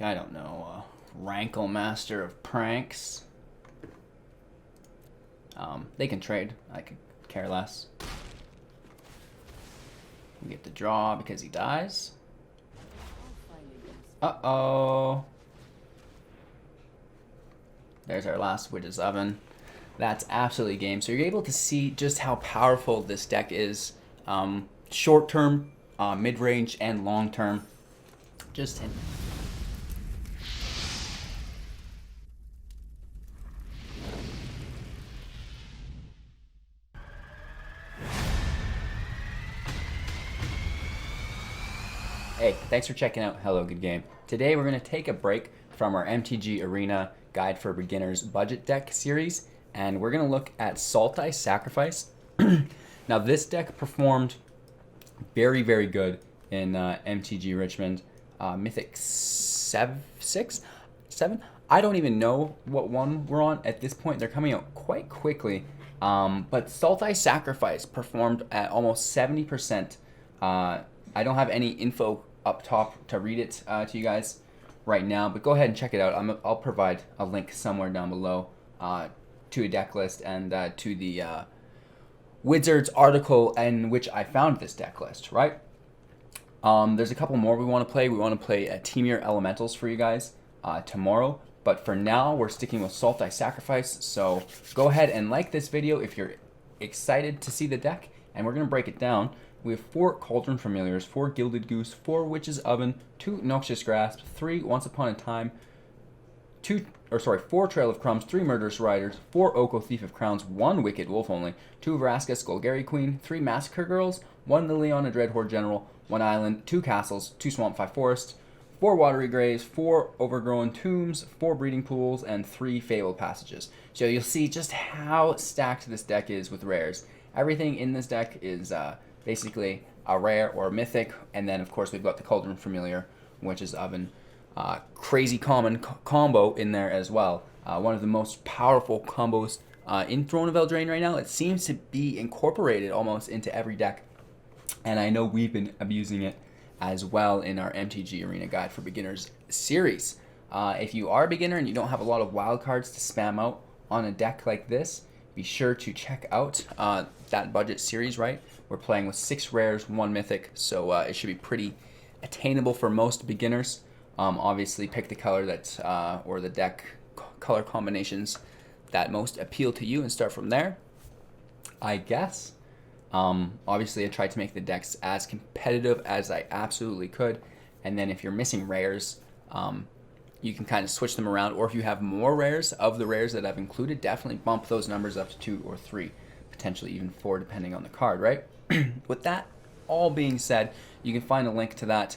I don't know, Rankle Master of Pranks. They can trade. I could care less. We get the draw because he dies. Uh-oh. There's our last Witch's Oven. That's absolutely game. So you're able to see just how powerful this deck is. Short term, mid-range, and long term. Just in. Hey, thanks for checking out Hello Good Game. Today we're going to take a break from our MTG Arena Guide for Beginners budget deck series, and we're going to look at Sultai Sacrifice. Now this deck performed very, very good in MTG Richmond. Mythic 7? I don't even know what one we're on at this point. They're coming out quite quickly. But Sultai Sacrifice performed at almost 70%. I don't have any info up top to read it to you guys right now, but go ahead and check it out. I'll provide a link somewhere down below to a deck list and to the Wizards article in which I found this deck list, right? There's a couple more we want to play. We want to play Temur Elementals for you guys tomorrow, but for now we're sticking with Sultai Sacrifice. So go ahead and like this video if you're excited to see the deck, and we're going to break it down. We have 4 Cauldron Familiars, 4 Gilded Goose, 4 Witch's Oven, 2 Noxious Grasp, 3 Once Upon a Time, 4 Trail of Crumbs, 3 Murderous Riders, 4 Oko Thief of Crowns, 1 Wicked Wolf only, 2 Vraska Golgari Queen, 3 Massacre Girls, 1 Liliana Dreadhorde General, 1 Island, 2 Castles, 2 Swamp 5 Forests, 4 Watery Graves, 4 Overgrown Tombs, 4 Breeding Pools, and 3 Fabled Passages. So you'll see just how stacked this deck is with rares. Everything in this deck is basically a rare or a mythic, and then of course we've got the Cauldron Familiar, Witch's Oven, crazy common combo in there as well. One of the most powerful combos in Throne of Eldraine right now. It seems to be incorporated almost into every deck, and I know we've been abusing it as well in our MTG Arena Guide for Beginners series. If you are a beginner and you don't have a lot of wildcards to spam out on a deck like this, be sure to check out that budget series, right? We're playing with 6 rares, 1 mythic, so it should be pretty attainable for most beginners. Obviously, pick the color that or the deck color combinations that most appeal to you and start from there, I guess. Obviously, I tried to make the decks as competitive as I absolutely could, and then if you're missing rares, you can kind of switch them around, or if you have more rares of the rares that I've included, definitely bump those numbers up to 2 or 3, potentially even 4 depending on the card, right? With that all being said, you can find a link to that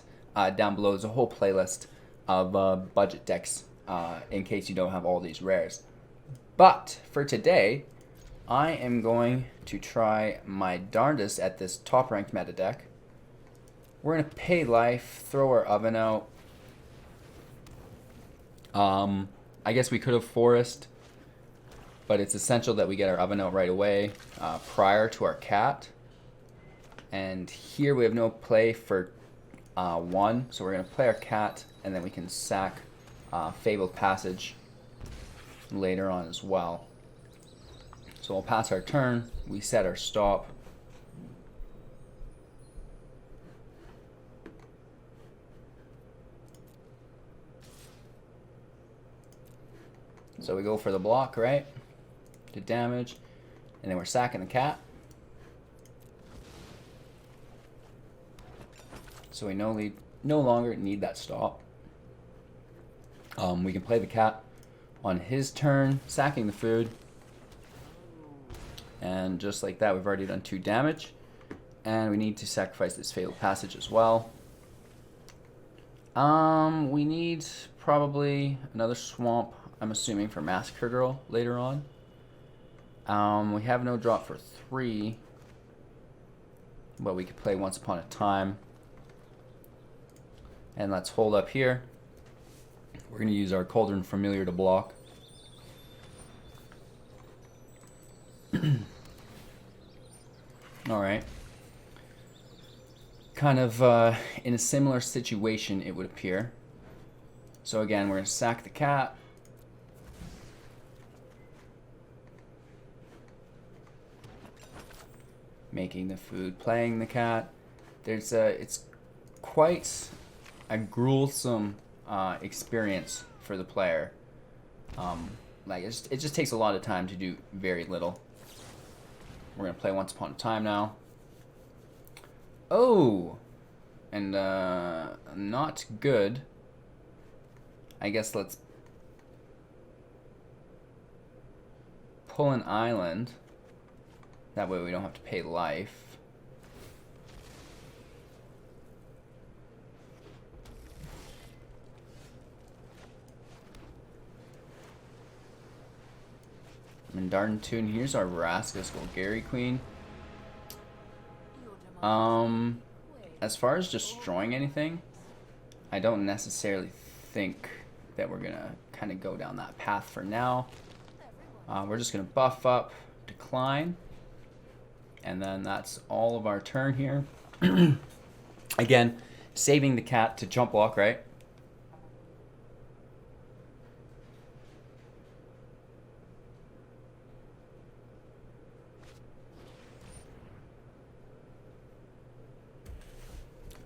down below. There's a whole playlist of budget decks in case you don't have all these rares. But for today, I am going to try my darndest at this top ranked meta deck. We're going to pay life, throw our oven out. I guess we could have forest, but it's essential that we get our oven out right away prior to our cat. And here we have no play for 1, so we're going to play our cat, and then we can sack Fabled Passage later on as well. So we'll pass our turn, we set our stop. So we go for the block, right? To damage, and then we're sacking the cat. So we no longer need that stop. We can play the cat on his turn, sacking the food. And just like that, we've already done 2 damage. And we need to sacrifice this Fabled Passage as well. We need probably another swamp, I'm assuming, for Massacre Girl later on. We have no drop for 3. But we could play Once Upon a Time. And let's hold up here. We're going to use our Cauldron Familiar to block. Alright. Kind of in a similar situation, it would appear. So again, we're going to sack the cat. Making the food, playing the cat. It's quite a gruesome experience for the player. Like it just takes a lot of time to do very little. We're gonna play Once Upon a Time now. Oh, and not good. I guess let's pull an island. That way we don't have to pay life. Mandardan Tune. Here's our Vraska Golgari Queen. As far as destroying anything, I don't necessarily think that we're gonna kind of go down that path for now. We're just gonna buff up, decline, and then that's all of our turn here. Again, saving the cat to jump block, right?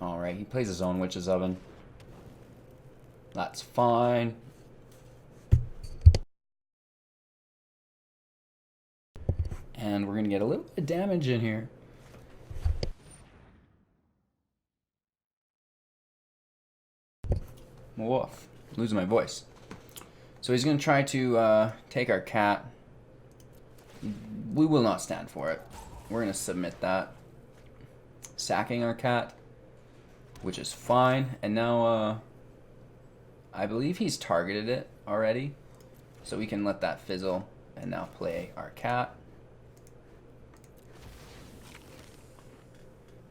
Alright, he plays his own Witch's Oven. That's fine. And we're going to get a little bit of damage in here. Woof. Losing my voice. So he's going to try to take our cat. We will not stand for it. We're going to submit that. Sacking our cat, which is fine. And now I believe he's targeted it already. So we can let that fizzle and now play our cat.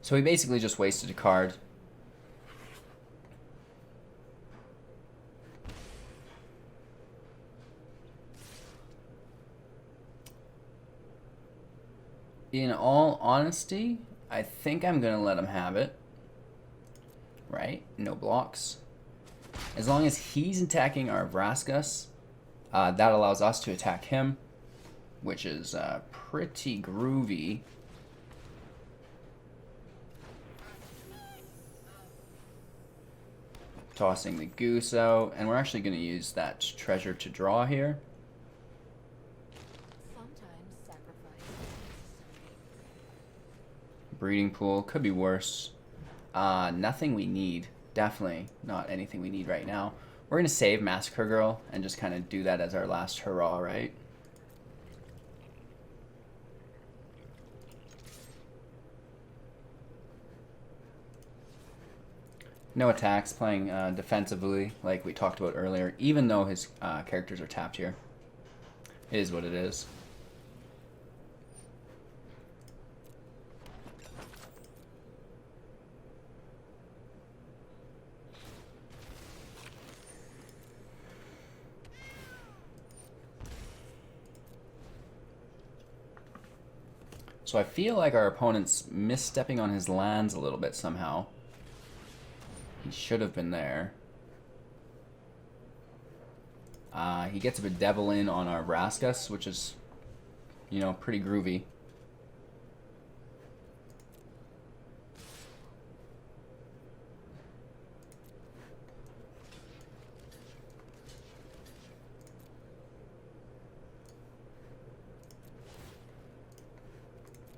So he basically just wasted a card. In all honesty, I think I'm going to let him have it. Right? No blocks. As long as he's attacking our Vraskas, that allows us to attack him, which is pretty groovy. Tossing the goose out, and we're actually going to use that treasure to draw here. Breeding pool could be worse. Nothing we need. Definitely not anything we need right now. We're going to save Massacre Girl and just kind of do that as our last hurrah, right? No attacks, playing defensively like we talked about earlier, even though his characters are tapped here. It is what it is. So I feel like our opponent's misstepping on his lands a little bit somehow. He should have been there. He gets a Bedevil in on our Vraskas, which is, you know, pretty groovy.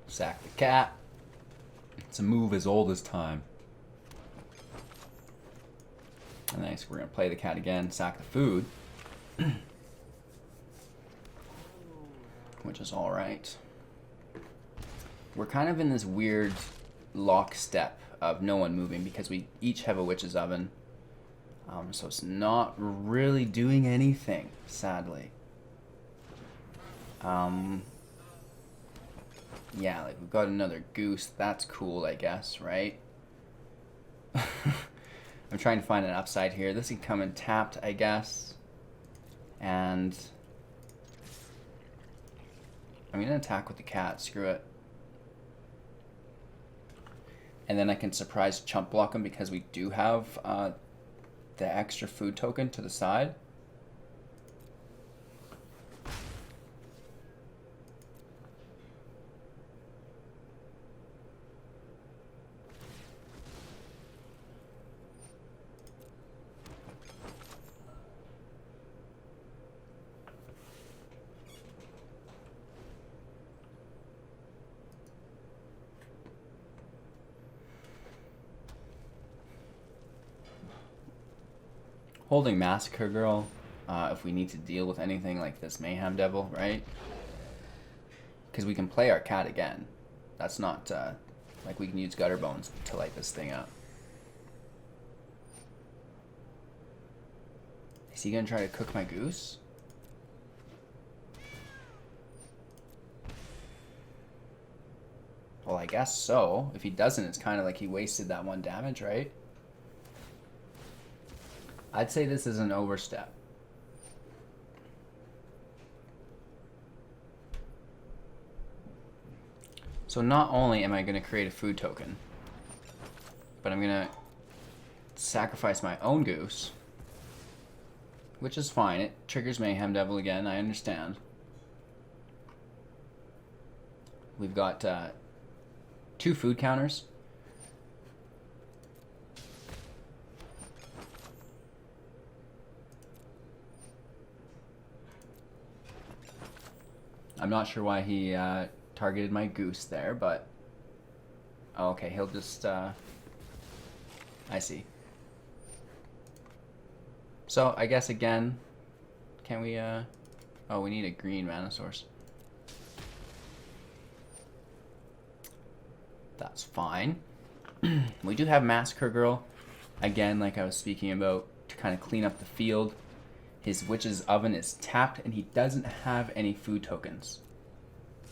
Sack the cat. It's a move as old as time. Nice, we're going to play the cat again, sack the food. Which is alright. We're kind of in this weird lockstep of no one moving because we each have a Witch's Oven. So it's not really doing anything, sadly. Yeah, like we've got another goose. That's cool, I guess, right? I'm trying to find an upside here. This can come in tapped, I guess. And I'm going to attack with the cat. Screw it. And then I can surprise chump block him because we do have the extra food token to the side. Holding Massacre Girl, if we need to deal with anything like this Mayhem Devil, right? Because we can play our cat again. That's not, like we can use Gutter Bones to light this thing up. Is he gonna try to cook my goose? Well, I guess so. If he doesn't, it's kind of like he wasted that 1 damage, right? I'd say this is an overstep. So not only am I going to create a food token, but I'm going to sacrifice my own goose, which is fine. It triggers Mayhem Devil again, I understand. We've got 2 food counters. I'm not sure why he targeted my goose there, but... Oh, okay, he'll just... I see. So, I guess again... Can we... Oh, we need a green mana source. That's fine. We do have Massacre Girl. Again, like I was speaking about, to kind of clean up the field. His Witch's Oven is tapped, and he doesn't have any food tokens.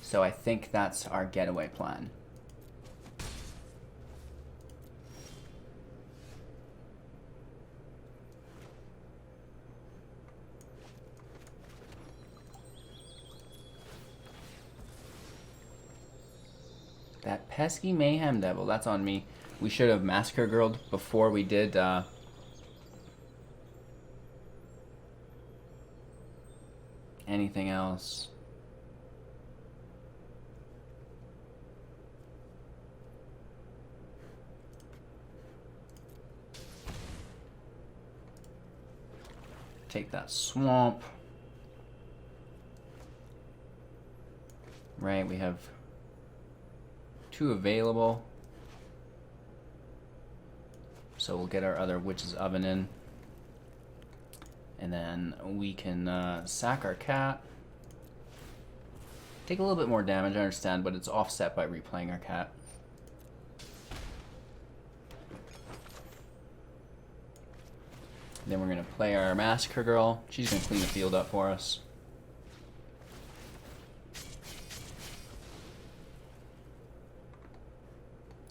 So I think that's our getaway plan. That pesky Mayhem Devil, that's on me. We should have Massacre Girl'd before we did... anything else. Take that swamp. Right, we have 2 available. So we'll get our other Witch's Oven in. And then we can sack our cat. Take a little bit more damage, I understand, but it's offset by replaying our cat. Then we're going to play our Massacre Girl. She's going to clean the field up for us.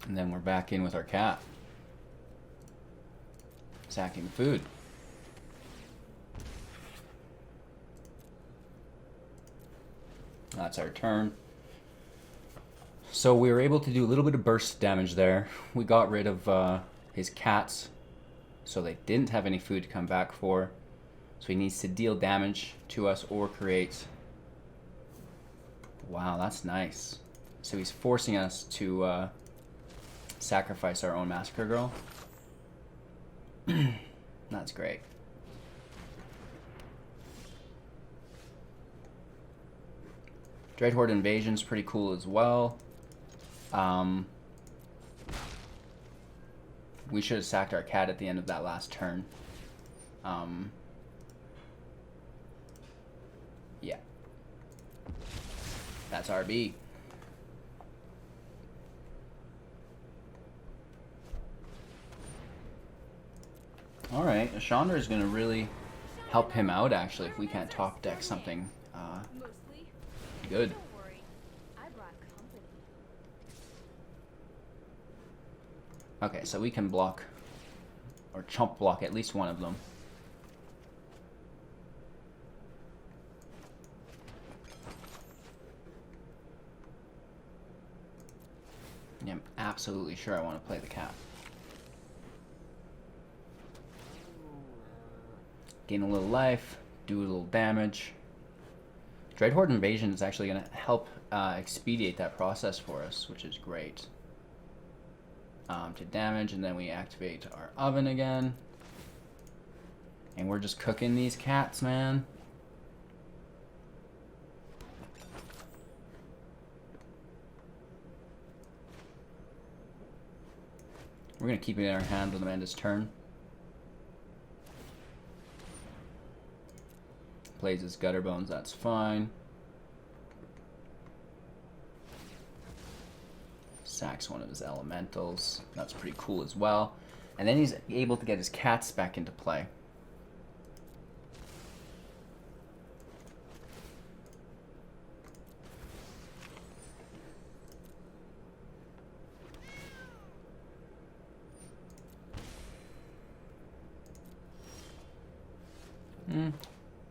And then we're back in with our cat. Sacking food. That's our turn. So we were able to do a little bit of burst damage there. We got rid of his cats, so they didn't have any food to come back for. So he needs to deal damage to us or create... Wow, that's nice. So he's forcing us to sacrifice our own Massacre Girl. That's great. Dreadhorde Invasion's pretty cool as well. We should have sacked our cat at the end of that last turn. Yeah. That's RB. Alright, Chandra is going to really help him out, actually, if we can't top deck something good. Okay, so we can block, or chump block at least one of them. Yeah, I'm absolutely sure I want to play the cat. gain a little life, do a little damage. Dreadhorde Invasion is actually going to help expedite that process for us, which is great. To damage, and then we activate our oven again. And we're just cooking these cats, man. We're going to keep it in our hand on Amanda's turn. Plays his Gutter Bones, that's fine. Sacks one of his elementals, that's pretty cool as well. And then he's able to get his cats back into play.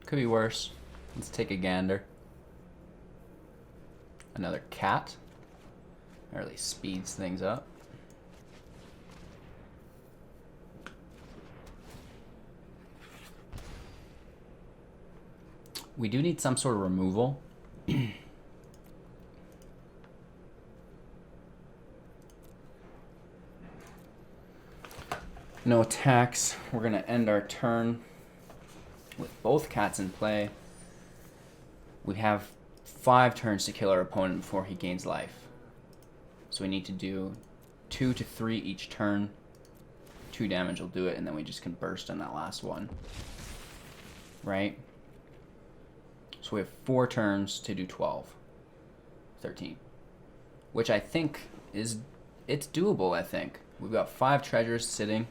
Could be worse. Let's take a gander. Another cat. That really speeds things up. We do need some sort of removal. No attacks. We're going to end our turn with both cats in play. We have 5 turns to kill our opponent before he gains life. So we need to do 2 to 3 each turn. 2 damage will do it, and then we just can burst on that last one. Right? So we have 4 turns to do 12. 13. Which I think is... it's doable, I think. We've got 5 treasures sitting.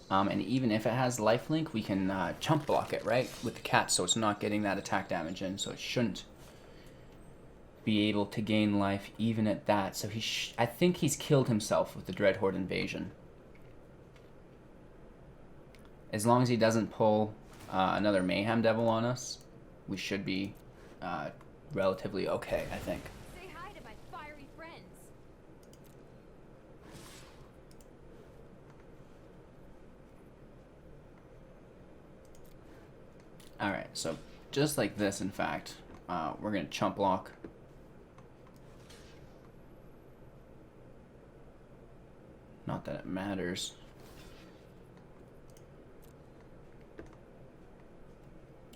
And even if it has lifelink, we can chump block it, right? With the cat, so it's not getting that attack damage in, so it shouldn't be able to gain life even at that. So I think he's killed himself with the Dreadhorde Invasion. As long as he doesn't pull another Mayhem Devil on us, we should be relatively okay, I think. Say hi to my fiery friends. Alright, so just like this, in fact, we're going to chump block. Not that it matters.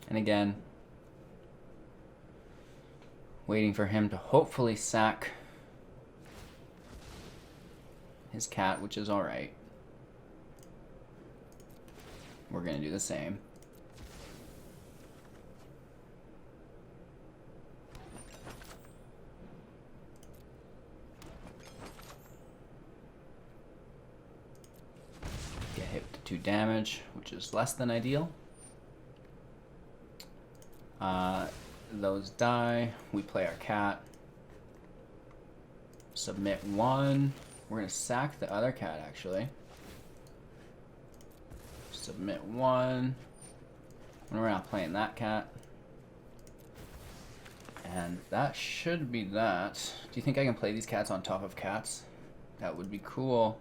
And again, waiting for him to hopefully sack his cat, which is alright. We're going to do the same. Get hit with 2 damage, which is less than ideal. Those die. We play our cat. Submit 1. We're going to sack the other cat, actually. Submit 1. We're not playing that cat. And that should be that. Do you think I can play these cats on top of cats? That would be cool.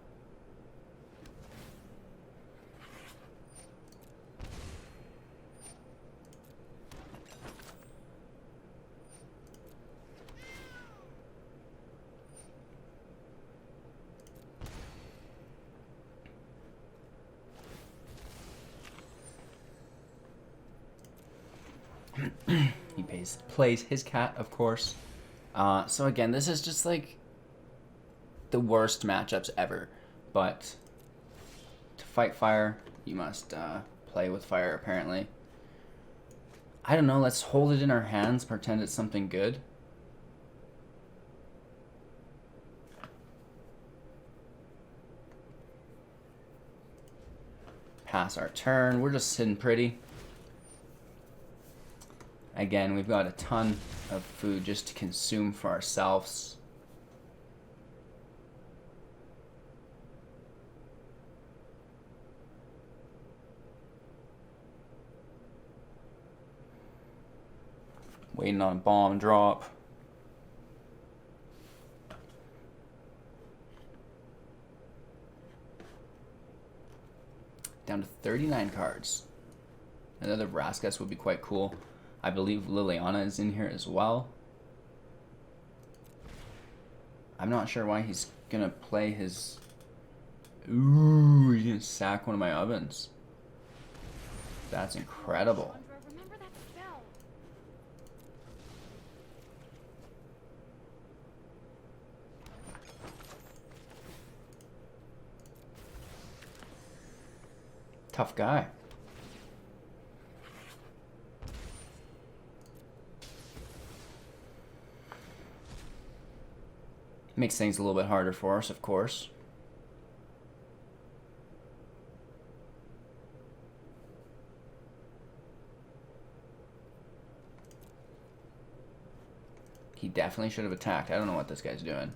He plays his cat, of course. So again, this is just like the worst matchups ever. But to fight fire, you must play with fire, apparently. I don't know, let's hold it in our hands, pretend it's something good. Pass our turn. We're just sitting pretty. Again, we've got a ton of food just to consume for ourselves. Waiting on a bomb drop. Down to 39 cards. Another Vraska would be quite cool. I believe Liliana is in here as well. I'm not sure why he's gonna play his... Ooh, he's gonna sack one of my ovens. That's incredible. Remember that spell. Tough guy. Makes things a little bit harder for us, of course. He definitely should have attacked. I don't know what this guy's doing.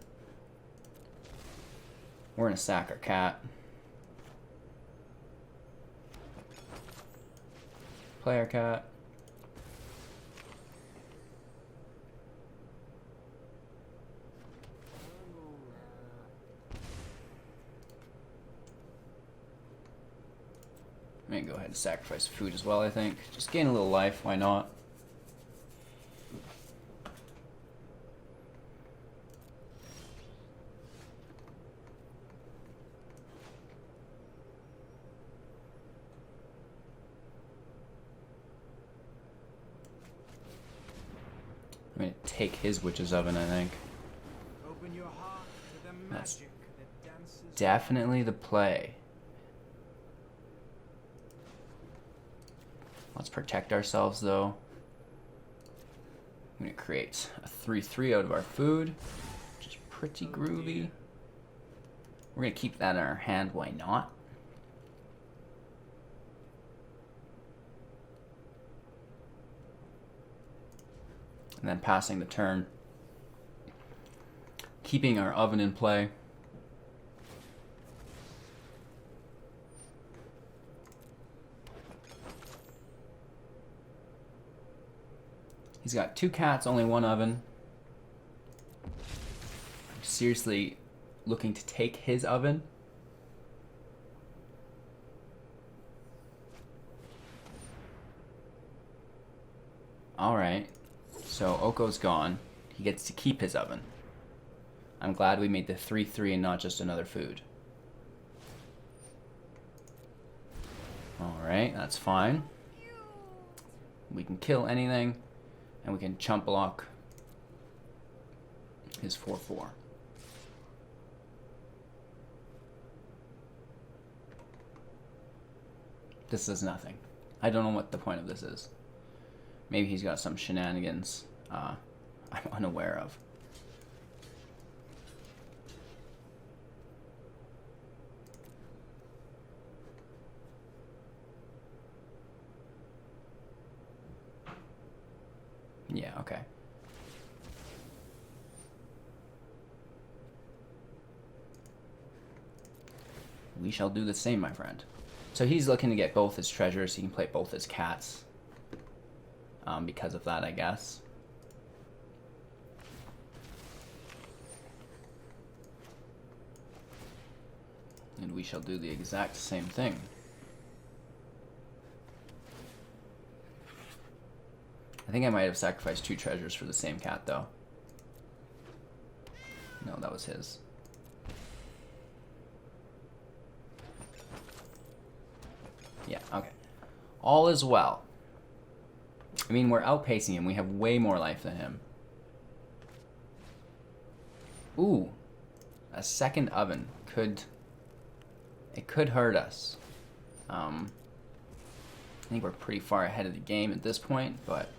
We're gonna sack our cat. Play our cat. I'm gonna go ahead and sacrifice food as well, I think. Just gain a little life, why not? I'm gonna take his witch's oven, I think. Open your heart to the That's magic that dances. definitely the play. Let's protect ourselves, though. I'm gonna create a 3/3 out of our food, which is pretty groovy. We're gonna keep that in our hand, why not? And then passing the turn. Keeping our oven in play. He's got 2 cats, only 1 oven. I'm seriously looking to take his oven. Alright, so Oko's gone. He gets to keep his oven. I'm glad we made the 3/3 and not just another food. Alright, that's fine. We can kill anything. And we can chump block his 4/4. This is nothing. I don't know what the point of this is. Maybe he's got some shenanigans I'm unaware of. Yeah, okay. We shall do the same, my friend. So he's looking to get both his treasures. He can play both his cats. Because of that, I guess. And we shall do the exact same thing. I think I might have sacrificed 2 treasures for the same cat, though. No, that was his. Yeah, okay. All is well. I mean, we're outpacing him. We have way more life than him. Ooh. A second oven could... It could hurt us. I think we're pretty far ahead of the game at this point, but...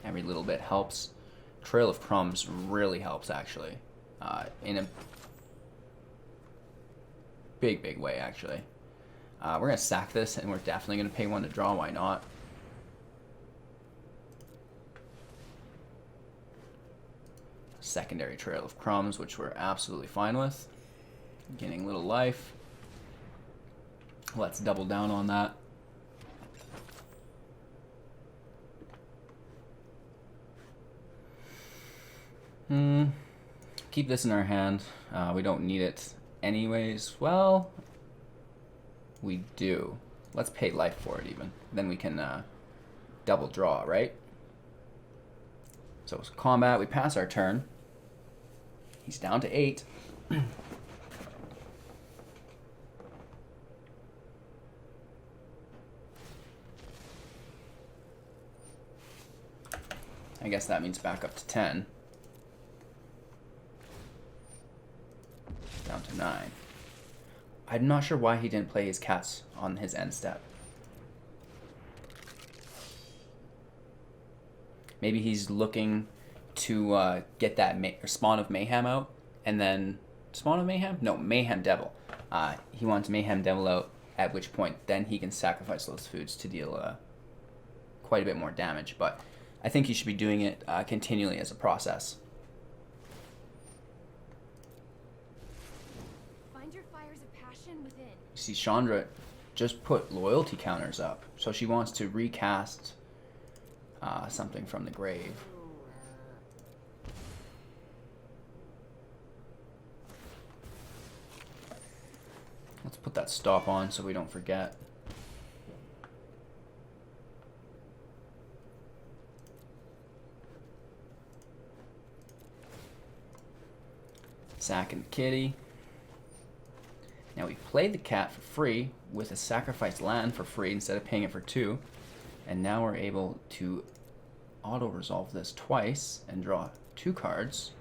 Every little bit helps. Trail of Crumbs really helps, actually. In a big way, actually. We're going to sack this, and we're definitely going to pay 1 to draw. Why not? Secondary Trail of Crumbs, which we're absolutely fine with. Getting little life. Let's double down on that. Keep this in our hand. We don't need it anyways. Well, we do. Let's pay life for it even. Then we can double draw, right? So it's combat. We pass our turn. He's down to 8. I guess that means back up to 10. Down to 9. I'm not sure why he didn't play his cats on his end step. Maybe he's looking to get that Spawn of Mayhem out, and then Spawn of Mayhem? No, Mayhem Devil. He wants Mayhem Devil out, at which point then he can sacrifice those foods to deal quite a bit more damage. But I think he should be doing it continually as a process. Find your fires of passion within. You see, Chandra just put loyalty counters up, so she wants to recast something from the grave. Let's put that stop on so we don't forget. Sack and the kitty. Now we played the cat for free with a sacrificed land for free instead of paying it for 2. And now we're able to auto-resolve this twice and draw 2 cards.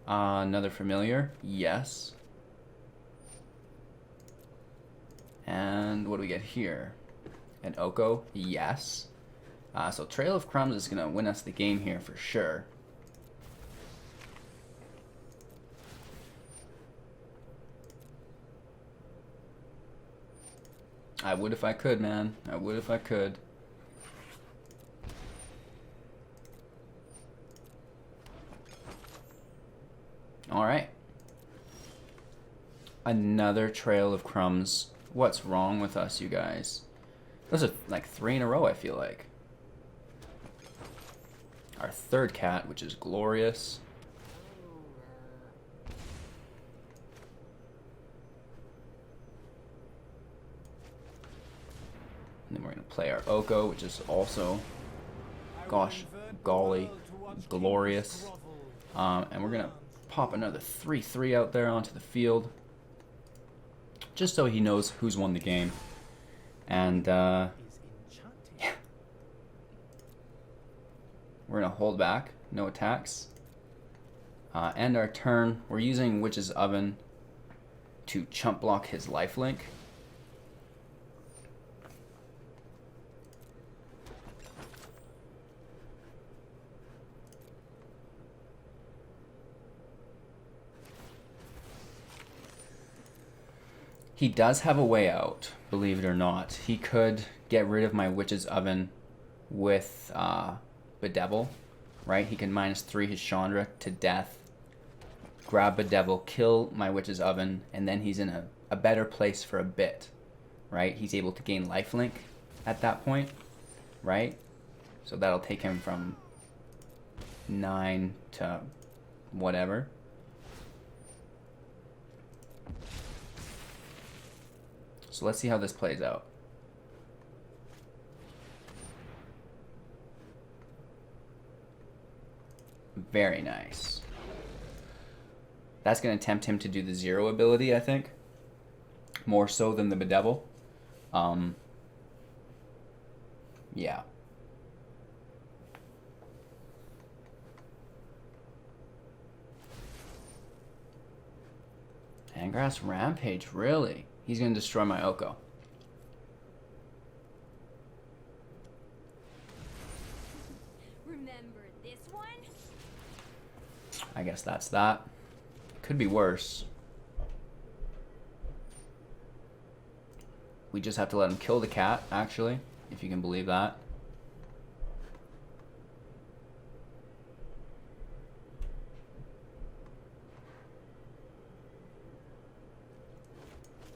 Another familiar, yes. And what do we get here? An Oko, yes. So Trail of Crumbs is going to win us the game here for sure. I would if I could, man. I would if I could. Alright. Another Trail of Crumbs. What's wrong with us, you guys? Those are like 3 in a row, I feel like. Our third cat, which is glorious. And then we're going to play our Oko, which is also, gosh, golly, glorious. And we're going to pop another 3/3 out there onto the field, just so he knows who's won the game. And yeah. We're going to hold back, no attacks. End our turn. We're using Witch's Oven to chump block his lifelink. He does have a way out, believe it or not. He could get rid of my Witch's Oven with Bedevil, right? He can -3 his Chandra to death, grab Bedevil, kill my Witch's Oven, and then he's in a better place for a bit, right? He's able to gain lifelink at that point, right? So that'll take him from 9 to whatever. So let's see how this plays out. Very nice. That's going to tempt him to do the 0 ability, I think. More so than the Bedevil. Yeah. Angrass Rampage, really? He's going to destroy my Oko. Remember this one? I guess that's that. Could be worse. We just have to let him kill the cat, actually, if you can believe that.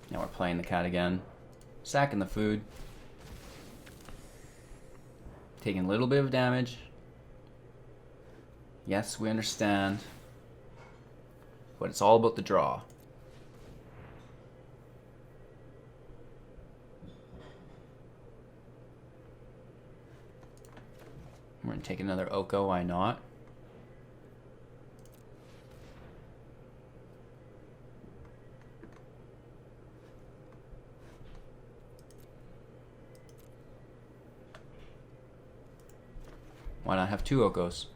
Now we're playing the cat again. Sacking the food. Taking a little bit of damage. Yes, we understand. But it's all about the draw. We're going to take another Oko, why not? Why not have 2 Okos?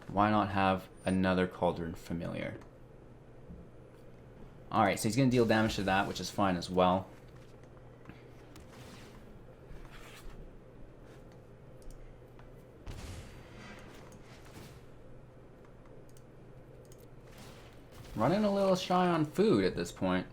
Why not have another Cauldron Familiar? Alright, so he's going to deal damage to that, which is fine as well. Running a little shy on food at this point.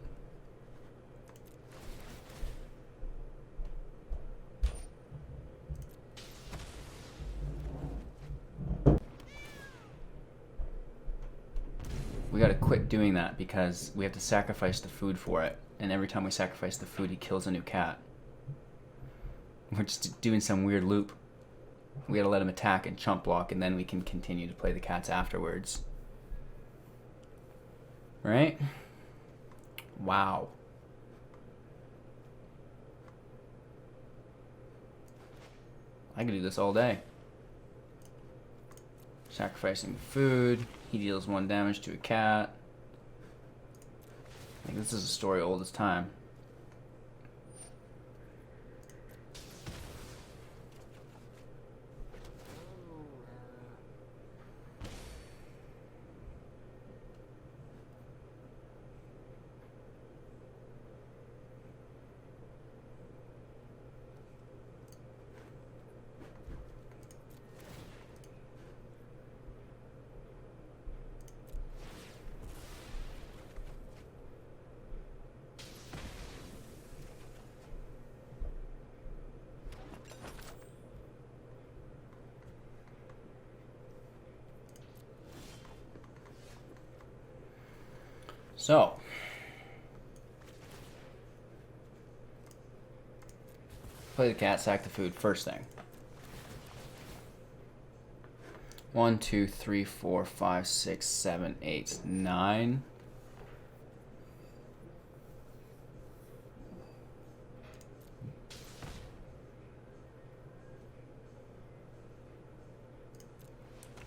We gotta quit doing that because we have to sacrifice the food for it. And every time we sacrifice the food, he kills a new cat. We're just doing some weird loop. We gotta let him attack and chump block, and then we can continue to play the cats afterwards. Right? Wow. I could do this all day. Sacrificing food. He deals 1 damage to a cat. I think this is a story old as time. So, play the cat, sack the food, first thing. 1, 2, 3, 4, 5, 6, 7, 8, 9.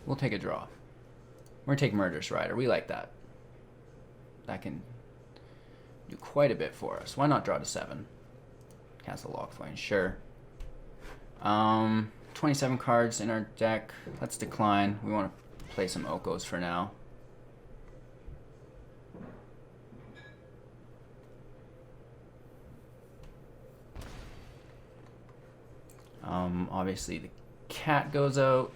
We'll take a draw. We're gonna take Murderous Rider. We like that. That can do quite a bit for us. Why not draw to 7? Castle Locthwain, sure. 27 cards in our deck. Let's decline. We want to play some Okos for now. Obviously the cat goes out.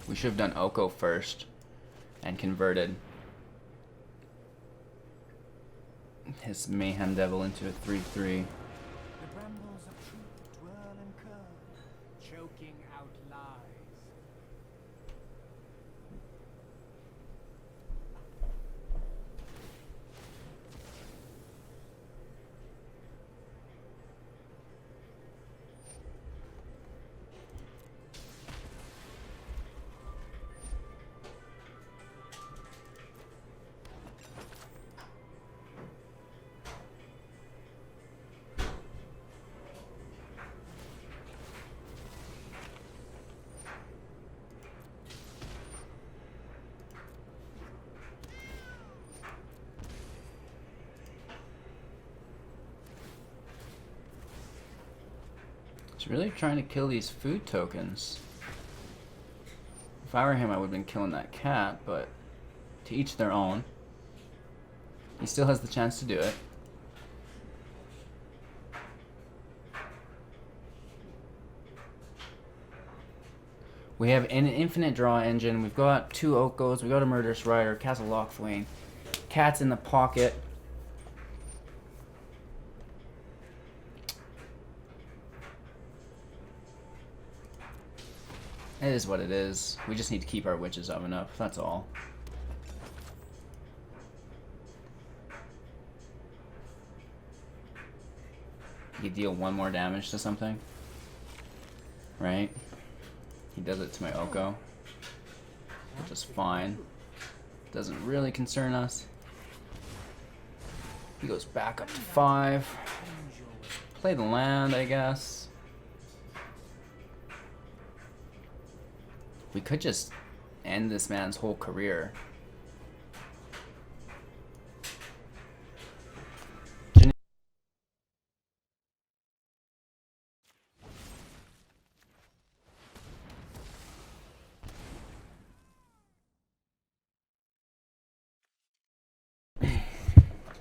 We should have done Oko first and converted his Mayhem Devil into a 3/3. The brambles of truth twirl and curl, choking out lies. He's really trying to kill these food tokens. If I were him, I would have been killing that cat, but to each their own. He still has the chance to do it. We have an infinite draw engine. We've got 2 Okos. We've got a Murderous Rider, Castle Locthwain. Cat's in the pocket. It is what it is. We just need to keep our Witch's Oven up. That's all. You deal 1 more damage to something. Right? He does it to my Oko. Which is fine. Doesn't really concern us. He goes back up to 5. Play the land, I guess. We could just end this man's whole career.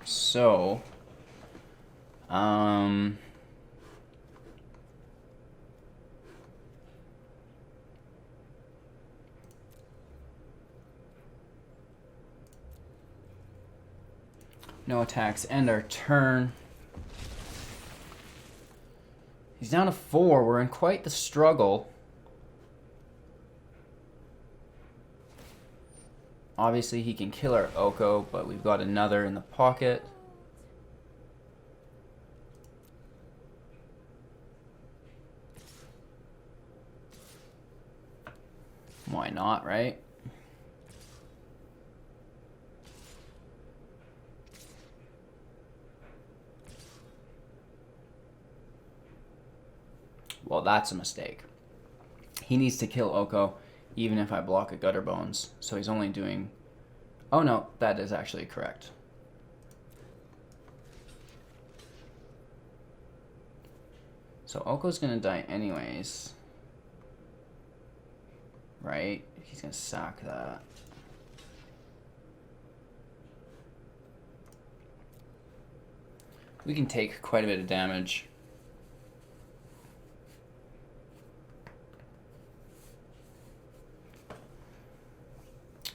So, no attacks, end our turn. He's down to 4. We're in quite the struggle. Obviously, he can kill our Oko, but we've got another in the pocket. Why not, right? Well, that's a mistake. He needs to kill Oko, even if I block a Gutter Bones. So he's only doing... Oh no, that is actually correct. So Oko's gonna die anyways. Right? He's gonna sack that. We can take quite a bit of damage.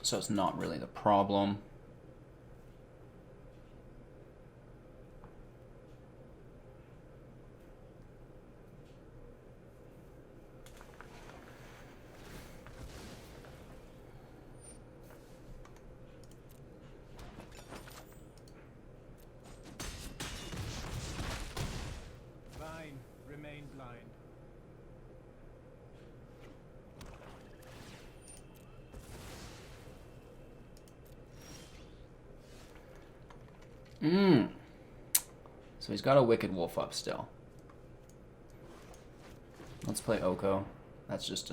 So it's not really the problem. Vine, remain blind. So he's got a Wicked Wolf up still. Let's play Oko. That's just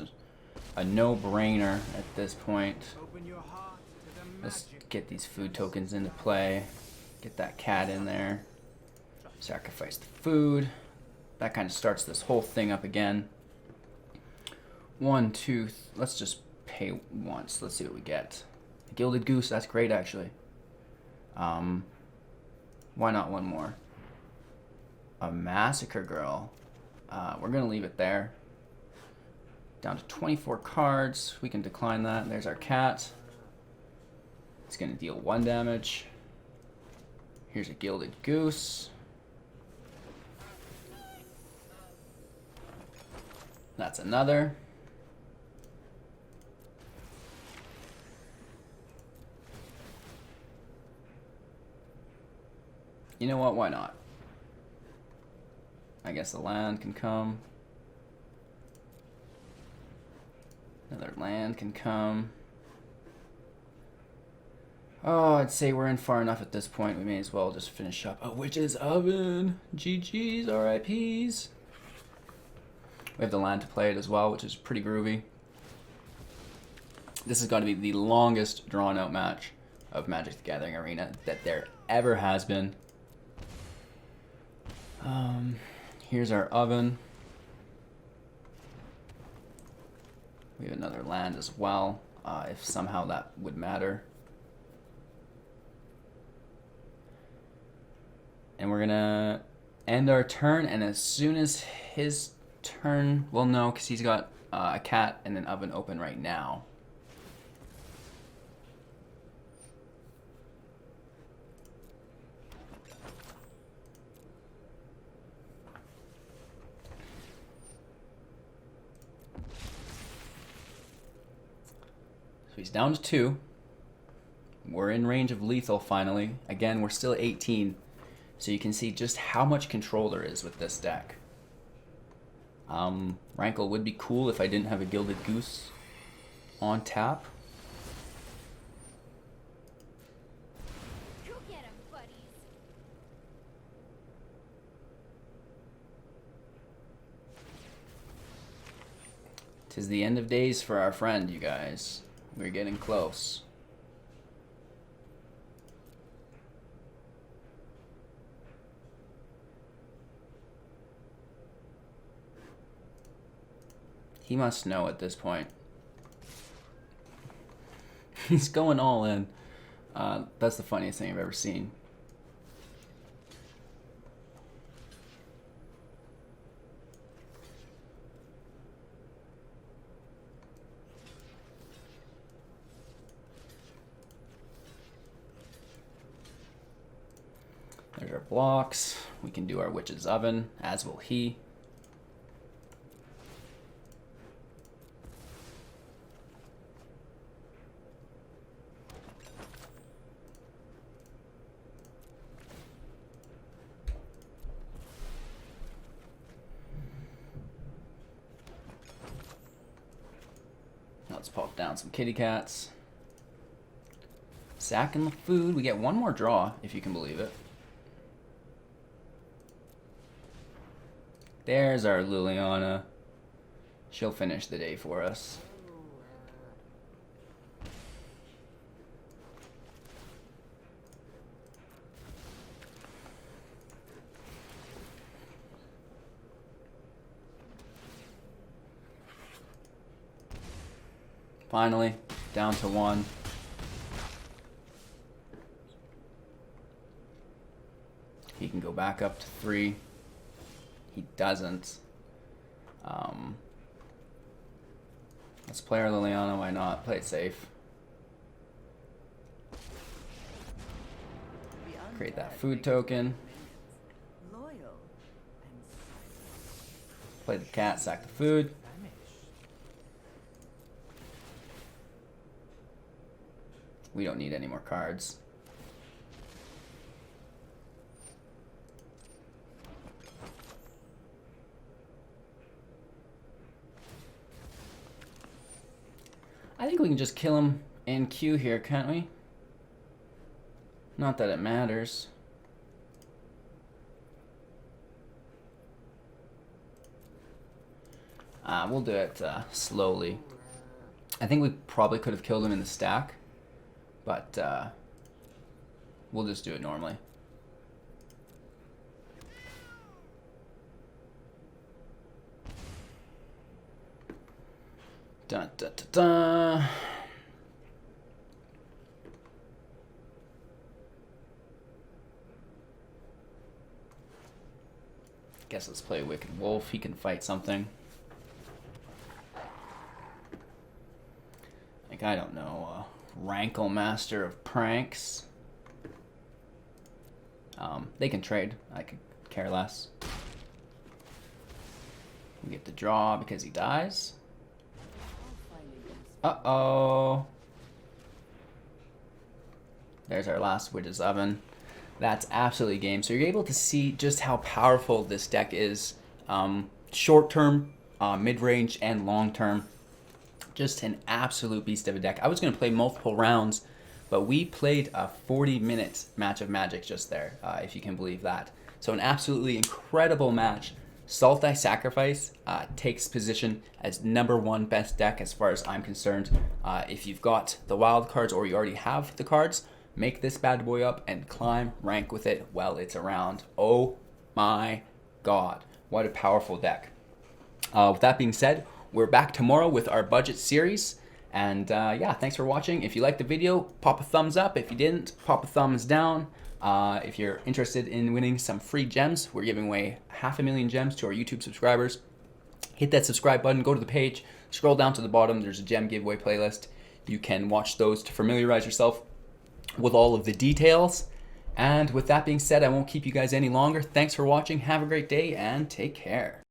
a no-brainer at this point. Open your heart to the Let's magic. get these food tokens into play. Get that cat in there. Sacrifice the food. That kind of starts this whole thing up again. 1, 2, let's just pay once. Let's see what we get. Gilded Goose, that's great actually. Why not one more? A Massacre Girl. We're gonna leave it there. Down to 24 cards. We can decline that. There's our cat. It's gonna deal 1 damage. Here's a Gilded Goose. That's another. You know what? Why not? I guess the land can come. Another land can come. Oh, I'd say we're in far enough at this point. We may as well just finish up. A Witch's Oven. GG's, RIPs. We have the land to play it as well, which is pretty groovy. This has got to be the longest drawn out match of Magic the Gathering Arena that there ever has been. Here's our oven. We have another land as well, if somehow that would matter. And we're gonna end our turn, and as soon as his turn, well no, because he's got a cat and an oven open right now. So he's down to 2. We're in range of lethal finally. Again, we're still 18. So you can see just how much control there is with this deck. Rankle would be cool if I didn't have a Gilded Goose on tap. Go get 'em, buddies. Tis the end of days for our friend, you guys. We're getting close. He must know at this point. He's going all in. That's the funniest thing I've ever seen. There's our blocks. We can do our Witch's Oven, as will he. Let's pop down some kitty cats. Sacking the food. We get one more draw, if you can believe it. There's our Liliana. She'll finish the day for us. Finally, down to 1. He can go back up to 3. He doesn't. Let's play our Liliana, why not? Play it safe. Create that food token. Play the cat, sack the food. We don't need any more cards. I think we can just kill him in queue here, can't we? Not that it matters. We'll do it slowly. I think we probably could have killed him in the stack, but we'll just do it normally. Dun, dun, dun, dun. Guess let's play Wicked Wolf. He can fight something. Like, I don't know, Rankle Master of Pranks. They can trade. I could care less. We get the draw because he dies. Uh-oh. There's our last Witch's Oven. That's absolutely game. So you're able to see just how powerful this deck is. Short-term, mid-range, and long-term. Just an absolute beast of a deck. I was going to play multiple rounds, but we played a 40-minute match of Magic just there, if you can believe that. So an absolutely incredible match. Sultai Sacrifice takes position as #1 best deck as far as I'm concerned. If you've got the wild cards or you already have the cards, make this bad boy up and climb rank with it while it's around. Oh my god, what a powerful deck. With that being said, we're back tomorrow with our budget series. And yeah, thanks for watching. If you liked the video, pop a thumbs up. If you didn't, pop a thumbs down. If you're interested in winning some free gems, we're giving away 500,000 gems to our YouTube subscribers. Hit that subscribe button, go to the page, scroll down to the bottom. There's a gem giveaway playlist. You can watch those to familiarize yourself with all of the details. And with that being said, I won't keep you guys any longer. Thanks for watching. Have a great day and take care.